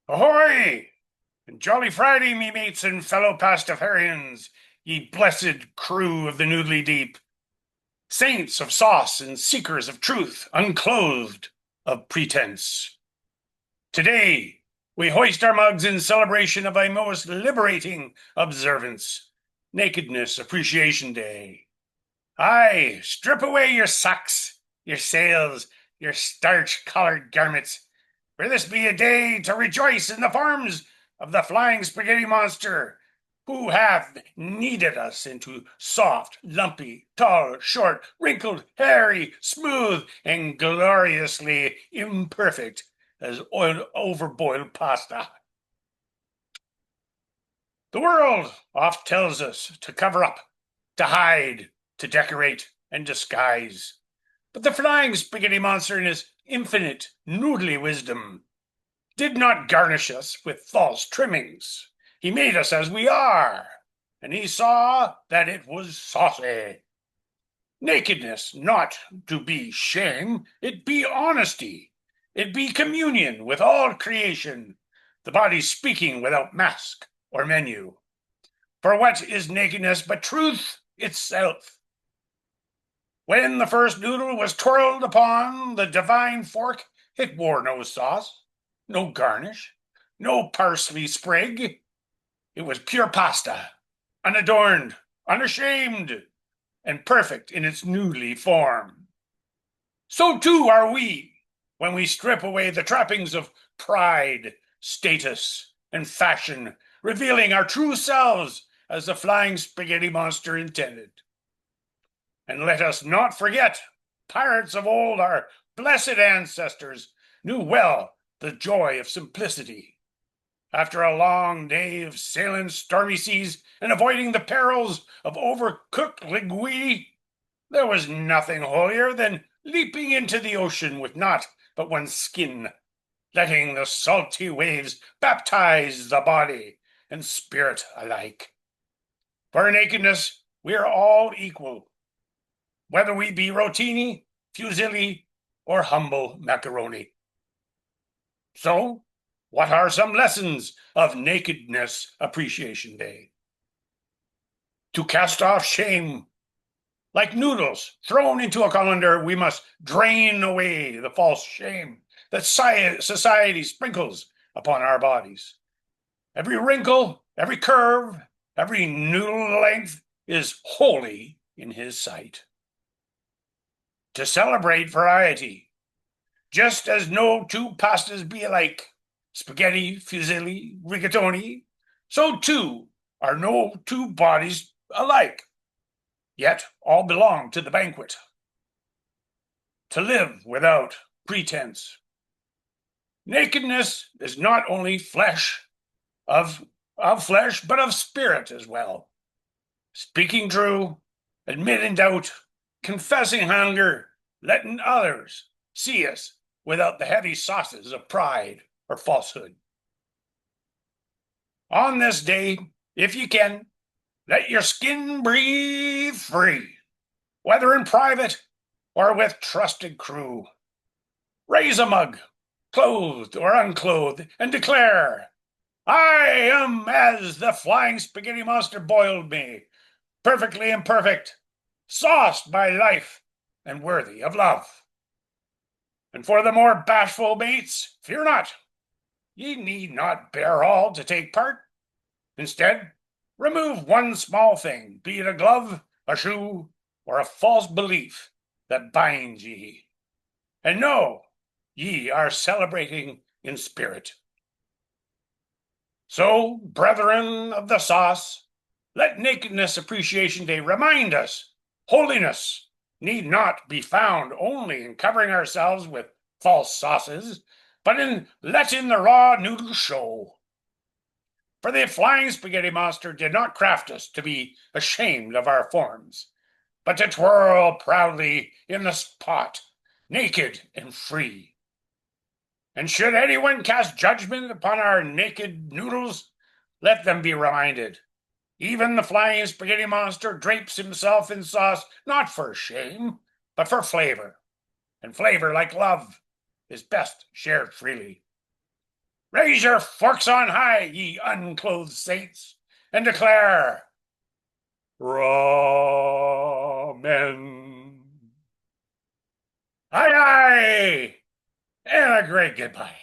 Ahoy! And jolly Friday, me mates and fellow Pastafarians, ye blessed crew of the noodly deep, saints of sauce and seekers of truth, unclothed of pretense. Today, we hoist our mugs in celebration of a most liberating observance, Nakedness Appreciation Day. Aye, strip away your socks, your sails, your starch-collared garments, for this be a day to rejoice in the forms of the flying spaghetti monster, who hath kneaded us into soft, lumpy, tall, short, wrinkled, hairy, smooth, and gloriously imperfect as overboiled pasta. The world oft tells us to cover up, to hide, to decorate, and disguise. But the flying spaghetti monster in his infinite, noodly wisdom did not garnish us with false trimmings. He made us as we are, and he saw that it was saucy. Nakedness not to be shame, it be honesty, it be communion with all creation, the body speaking without mask or menu. For what is nakedness but truth itself? When the first noodle was twirled upon the divine fork, it wore no sauce, no garnish, no parsley sprig. It was pure pasta, unadorned, unashamed, and perfect in its noodly form. So too are we when we strip away the trappings of pride, status, and fashion, revealing our true selves as the flying spaghetti monster intended. And let us not forget, pirates of old, our blessed ancestors, knew well the joy of simplicity. After a long day of sailing stormy seas and avoiding the perils of overcooked linguine, there was nothing holier than leaping into the ocean with naught but one's skin, letting the salty waves baptize the body and spirit alike. For nakedness, we are all equal, whether we be rotini, fusilli, or humble macaroni. So, what are some lessons of Nakedness Appreciation Day? To cast off shame. Like noodles thrown into a colander, we must drain away the false shame that society sprinkles upon our bodies. Every wrinkle, every curve, every noodle length is holy in his sight. To celebrate variety, just as no two pastas be alike, spaghetti, fusilli, rigatoni, so too are no two bodies alike, yet all belong to the banquet. To live without pretense. Nakedness is not only flesh of flesh, but of spirit as well. Speaking true, admitting doubt, confessing hunger, letting others see us without the heavy sauces of pride or falsehood. On this day, if you can, let your skin breathe free, whether in private or with trusted crew. Raise a mug, clothed or unclothed, and declare, I am as the flying spaghetti monster boiled me, perfectly imperfect, sauced by life, and worthy of love. And for the more bashful mates, fear not. Ye need not bear all to take part. Instead, remove one small thing, be it a glove, a shoe, or a false belief that binds ye. And know ye are celebrating in spirit. So, brethren of the sauce, let Nakedness Appreciation Day remind us holiness need not be found only in covering ourselves with false sauces, but in letting the raw noodle show. For the flying spaghetti monster did not craft us to be ashamed of our forms, but to twirl proudly in the pot, naked and free. And should anyone cast judgment upon our naked noodles, let them be reminded. Even the flying spaghetti monster drapes himself in sauce not for shame, but for flavor. And flavor, like love, is best shared freely. Raise your forks on high, ye unclothed saints, and declare, Ramen. Aye, aye, and a great goodbye.